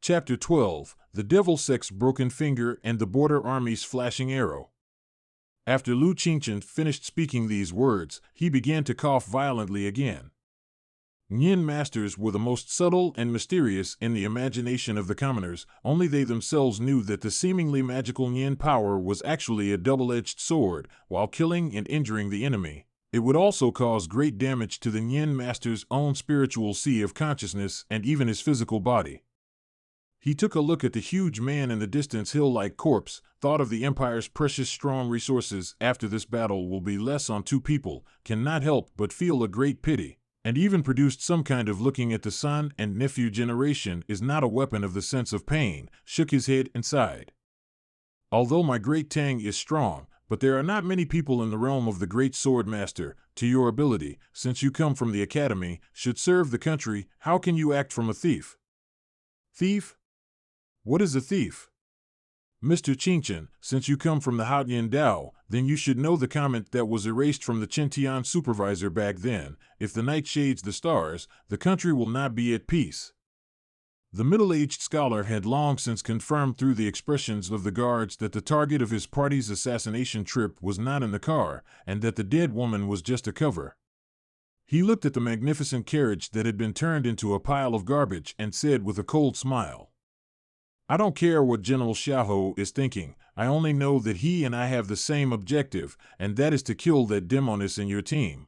Chapter 12, The Devil Sect's Broken Finger and the Border Army's Flashing Arrow. After Lu Qingchen finished speaking these words, he began to cough violently again. Yin masters were the most subtle and mysterious in the imagination of the commoners. Only they themselves knew that the seemingly magical Yin power was actually a double-edged sword. While killing and injuring the enemy, it would also cause great damage to the Yin master's own spiritual sea of consciousness and even his physical body. He took a look at the huge man in the distance hill-like corpse, thought of the Empire's precious strong resources after this battle will be less on two people, cannot help but feel a great pity, and even produced some kind of looking at the son and nephew generation is not a weapon of the sense of pain, shook his head and sighed. Although my great Tang is strong, but there are not many people in the realm of the great sword master, to your ability, since you come from the academy, should serve the country. How can you act from a thief? Thief? What is a thief? Mr. Qingchen, since you come from the Haotian Dao, then you should know the comment that was erased from the Qintian supervisor back then: if the night shades the stars, the country will not be at peace. The middle-aged scholar had long since confirmed through the expressions of the guards that the target of his party's assassination trip was not in the car, and that the dead woman was just a cover. He looked at the magnificent carriage that had been turned into a pile of garbage and said with a cold smile, "I don't care what General Xiaohou is thinking. I only know that he and I have the same objective, and that is to kill that demoness in your team."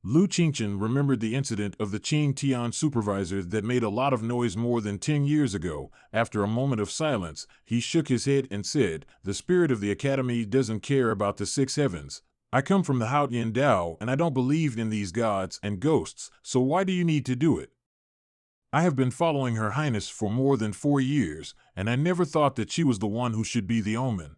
Lu Qingchen remembered the incident of the Qing Tian supervisor that made a lot of noise more than 10 years ago. After a moment of silence, he shook his head and said, "The spirit of the academy doesn't care about the six heavens. I come from the Haotian Dao, and I don't believe in these gods and ghosts, so why do you need to do it? I have been following Her Highness for more than 4 years, and I never thought that she was the one who should be the omen."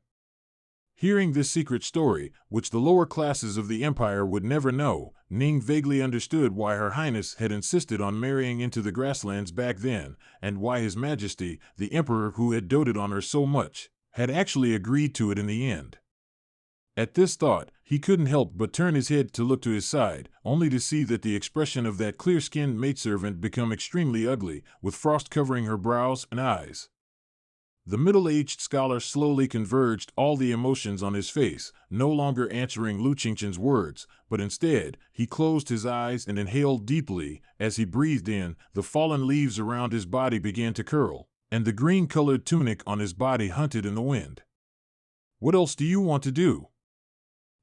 Hearing this secret story, which the lower classes of the empire would never know, Ning vaguely understood why Her Highness had insisted on marrying into the grasslands back then, and why His Majesty, the Emperor who had doted on her so much, had actually agreed to it in the end. At this thought, he couldn't help but turn his head to look to his side, only to see that the expression of that clear-skinned maidservant become extremely ugly, with frost covering her brows and eyes. The middle-aged scholar slowly converged all the emotions on his face, no longer answering Lu Qingchen's words, but instead, he closed his eyes and inhaled deeply. As he breathed in, the fallen leaves around his body began to curl, and the green-colored tunic on his body hunted in the wind. "What else do you want to do?"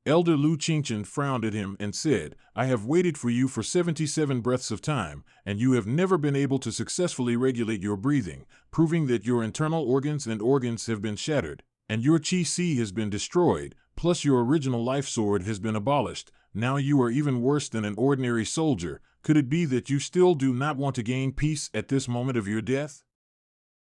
Elder Lu Qingchen frowned at him and said, "I have waited for you for 77 breaths of time, and you have never been able to successfully regulate your breathing, proving that your internal organs have been shattered, and your qi has been destroyed, plus your original life sword has been abolished. Now you are even worse than an ordinary soldier. Could it be that you still do not want to gain peace at this moment of your death?"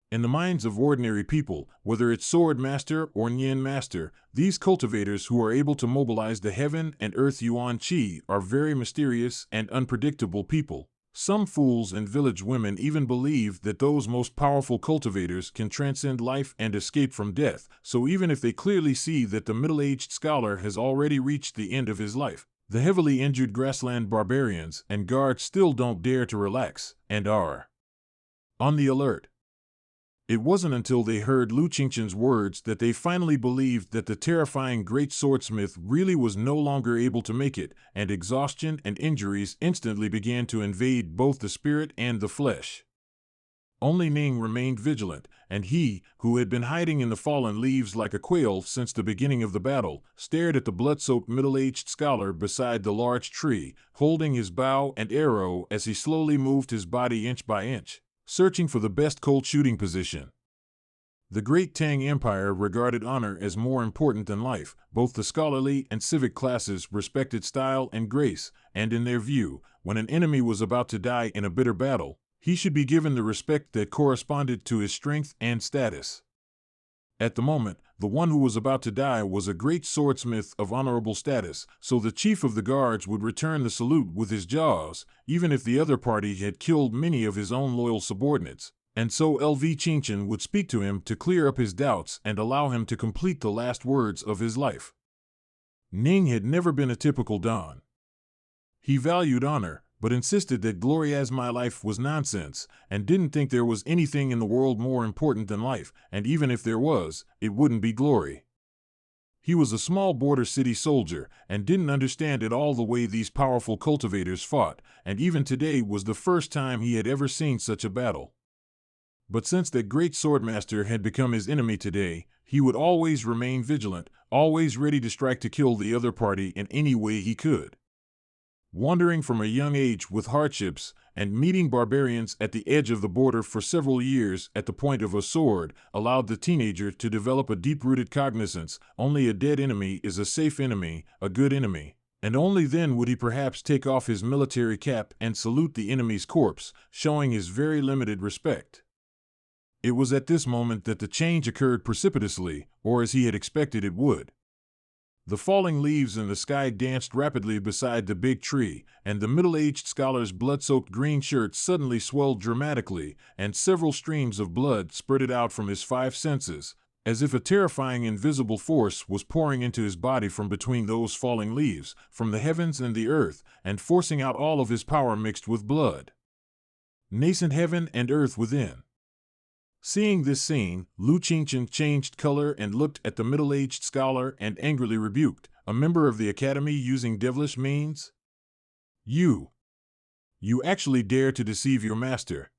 In the minds of ordinary people, whether it's sword master or Yin master, these cultivators who are able to mobilize the heaven and earth yuan qi are very mysterious and unpredictable people. Some fools and village women even believe that those most powerful cultivators can transcend life and escape from death, so even if they clearly see that the middle-aged scholar has already reached the end of his life, the heavily injured grassland barbarians and guards still don't dare to relax, and are on the alert. It wasn't until they heard Lu Qingchen's words that they finally believed that the terrifying great swordsmith really was no longer able to make it, and exhaustion and injuries instantly began to invade both the spirit and the flesh. Only Ning remained vigilant, and he, who had been hiding in the fallen leaves like a quail since the beginning of the battle, stared at the blood-soaked middle-aged scholar beside the large tree, holding his bow and arrow as he slowly moved his body inch by inch, searching for the best cold shooting position. The great Tang Empire regarded honor as more important than life. Both the scholarly and civic classes respected style and grace, and in their view, when an enemy was about to die in a bitter battle, he should be given the respect that corresponded to his strength and status. At the moment, the one who was about to die was a great swordsmith of honorable status, so the chief of the guards would return the salute with his jaws, even if the other party had killed many of his own loyal subordinates, and so L.V. Qingchen would speak to him to clear up his doubts and allow him to complete the last words of his life. Ning had never been a typical Don. He valued honor, but insisted that glory as my life was nonsense, and didn't think there was anything in the world more important than life, and even if there was, it wouldn't be glory. He was a small border city soldier, and didn't understand at all the way these powerful cultivators fought, and even today was the first time he had ever seen such a battle. But since that great swordmaster had become his enemy today, he would always remain vigilant, always ready to strike to kill the other party in any way he could. Wandering from a young age with hardships, and meeting barbarians at the edge of the border for several years at the point of a sword, allowed the teenager to develop a deep-rooted cognizance: only a dead enemy is a safe enemy, a good enemy. And only then would he perhaps take off his military cap and salute the enemy's corpse, showing his very limited respect. It was at this moment that the change occurred precipitously, or as he had expected it would. The falling leaves in the sky danced rapidly beside the big tree, and the middle-aged scholar's blood-soaked green shirt suddenly swelled dramatically, and several streams of blood spurted out from his 5 senses, as if a terrifying invisible force was pouring into his body from between those falling leaves, from the heavens and the earth, and forcing out all of his power mixed with blood. Nascent heaven and earth within. Seeing this scene, Lu Qingchen changed color and looked at the middle-aged scholar and angrily rebuked, "A member of the academy using devilish means? You actually dare to deceive your master."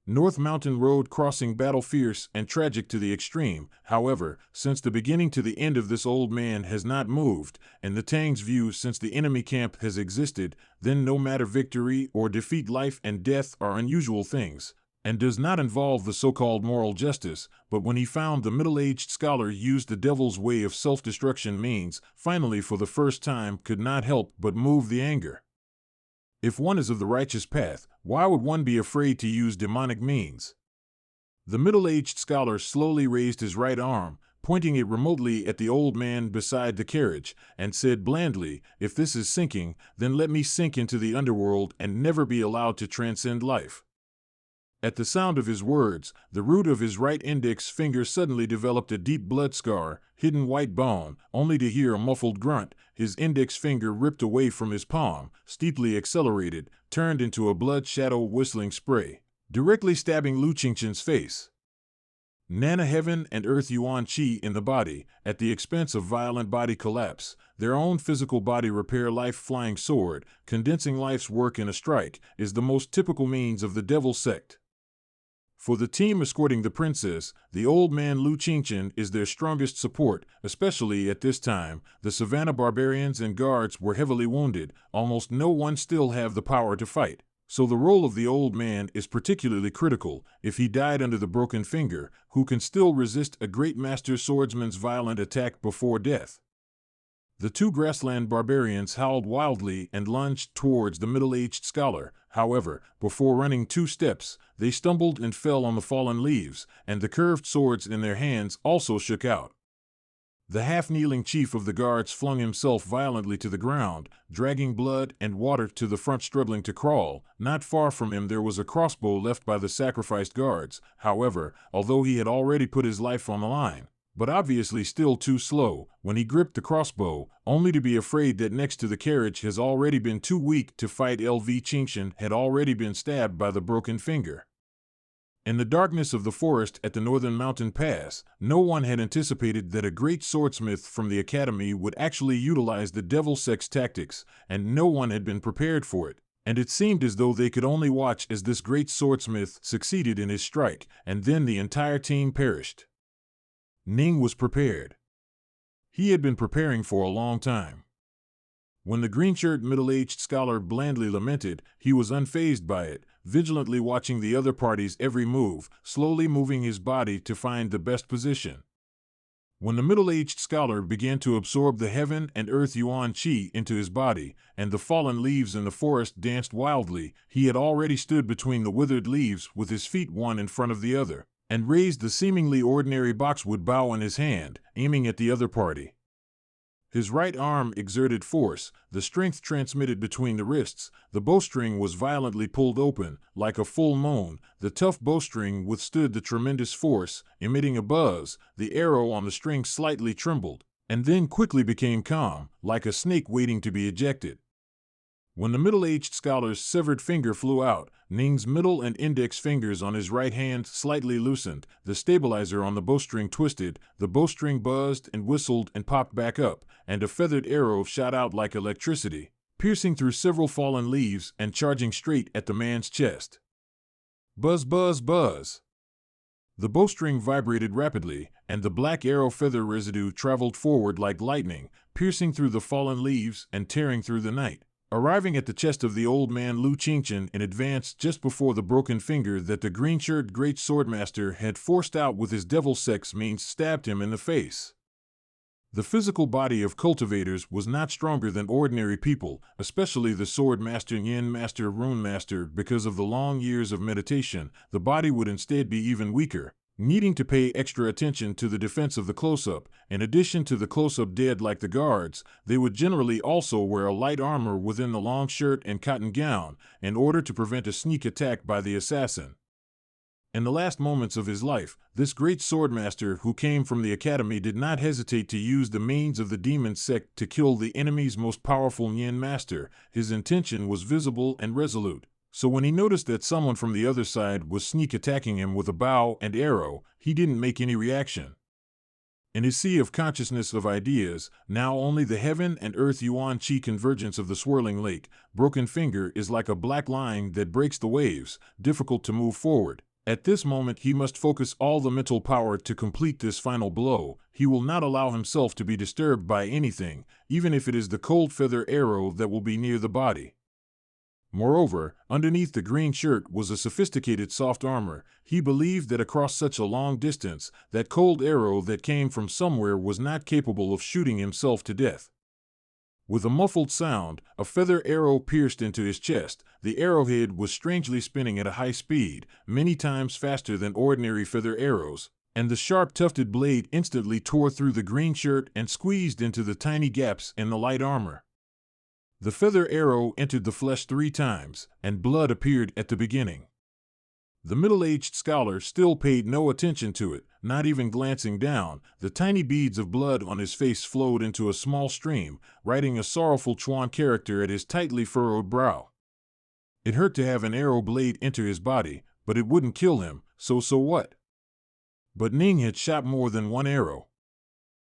North Mountain Road crossing battle fierce and tragic to the extreme, however, since the beginning to the end of this old man has not moved, and the Tang's view since the enemy camp has existed, then no matter victory or defeat, life and death are unusual things, and does not involve the so-called moral justice. But when he found the middle-aged scholar used the devil's way of self-destruction means, finally for the first time could not help but move the anger. If one is of the righteous path, why would one be afraid to use demonic means? The middle-aged scholar slowly raised his right arm, pointing it remotely at the old man beside the carriage, and said blandly, "If this is sinking, then let me sink into the underworld and never be allowed to transcend life." At the sound of his words, the root of his right index finger suddenly developed a deep blood scar, hidden white bone, only to hear a muffled grunt. His index finger ripped away from his palm, steeply accelerated, turned into a blood shadow whistling spray, directly stabbing Lu Qingchen's face. Nana heaven and earth yuan qi in the body, at the expense of violent body collapse, their own physical body repair. Life flying sword, condensing life's work in a strike, is the most typical means of the devil sect. For the team escorting the princess, the old man Lu Qingchen is their strongest support, especially at this time. The savannah barbarians and guards were heavily wounded, almost no one still have the power to fight. So the role of the old man is particularly critical. If he died under the broken finger, who can still resist a great master swordsman's violent attack before death? The 2 grassland barbarians howled wildly and lunged towards the middle-aged scholar. However, before running 2 steps, they stumbled and fell on the fallen leaves, and the curved swords in their hands also shook out. The half-kneeling chief of the guards flung himself violently to the ground, dragging blood and water to the front, struggling to crawl. Not far from him there was a crossbow left by the sacrificed guards. However, although he had already put his life on the line, but obviously still too slow, when he gripped the crossbow, only to be afraid that next to the carriage has already been too weak to fight. L.V. Qingchen had already been stabbed by the broken finger. In the darkness of the forest at the northern mountain pass, no one had anticipated that a great swordsmith from the academy would actually utilize the devil sect's tactics, and no one had been prepared for it. And it seemed as though they could only watch as this great swordsmith succeeded in his strike, and then the entire team perished. Ning was prepared. He had been preparing for a long time. When the green-shirt middle-aged scholar blandly lamented, he was unfazed by it, vigilantly watching the other party's every move, slowly moving his body to find the best position. When the middle-aged scholar began to absorb the heaven and earth yuan qi into his body, and the fallen leaves in the forest danced wildly, he had already stood between the withered leaves with his feet one in front of the other, and raised the seemingly ordinary boxwood bow in his hand, aiming at the other party. His right arm exerted force, the strength transmitted between the wrists, the bowstring was violently pulled open, like a full moon, the tough bowstring withstood the tremendous force, emitting a buzz, the arrow on the string slightly trembled, and then quickly became calm, like a snake waiting to be ejected. When the middle-aged scholar's severed finger flew out, Ning's middle and index fingers on his right hand slightly loosened, the stabilizer on the bowstring twisted, the bowstring buzzed and whistled and popped back up, and a feathered arrow shot out like electricity, piercing through several fallen leaves and charging straight at the man's chest. Buzz, buzz, buzz. The bowstring vibrated rapidly, and the black arrow feather residue traveled forward like lightning, piercing through the fallen leaves and tearing through the night, arriving at the chest of the old man Lu Qingchen in advance just before the broken finger that the green-shirted great swordmaster had forced out with his devil sex means stabbed him in the face. The physical body of cultivators was not stronger than ordinary people, especially the sword master, yin master, rune master. Because of the long years of meditation, the body would instead be even weaker, needing to pay extra attention to the defense of the close-up. In addition to the close-up dead like the guards, they would generally also wear a light armor within the long shirt and cotton gown, in order to prevent a sneak attack by the assassin. In the last moments of his life, this great swordmaster who came from the academy did not hesitate to use the means of the demon sect to kill the enemy's most powerful yin master. His intention was visible and resolute, so when he noticed that someone from the other side was sneak attacking him with a bow and arrow, he didn't make any reaction. In his sea of consciousness of ideas, now only the heaven and earth yuan qi convergence of the swirling lake, broken finger is like a black line that breaks the waves, difficult to move forward. At this moment he must focus all the mental power to complete this final blow. He will not allow himself to be disturbed by anything, even if it is the cold feather arrow that will be near the body. Moreover, underneath the green shirt was a sophisticated soft armor. He believed that across such a long distance, that cold arrow that came from somewhere was not capable of shooting himself to death. With a muffled sound, a feather arrow pierced into his chest. The arrowhead was strangely spinning at a high speed, many times faster than ordinary feather arrows, and the sharp tufted blade instantly tore through the green shirt and squeezed into the tiny gaps in the light armor. The feather arrow entered the flesh 3 times, and blood appeared at the beginning. The middle-aged scholar still paid no attention to it, not even glancing down. The tiny beads of blood on his face flowed into a small stream, writing a sorrowful Chuan character at his tightly furrowed brow. It hurt to have an arrow blade enter his body, but it wouldn't kill him, so what? But Ning had shot more than one arrow.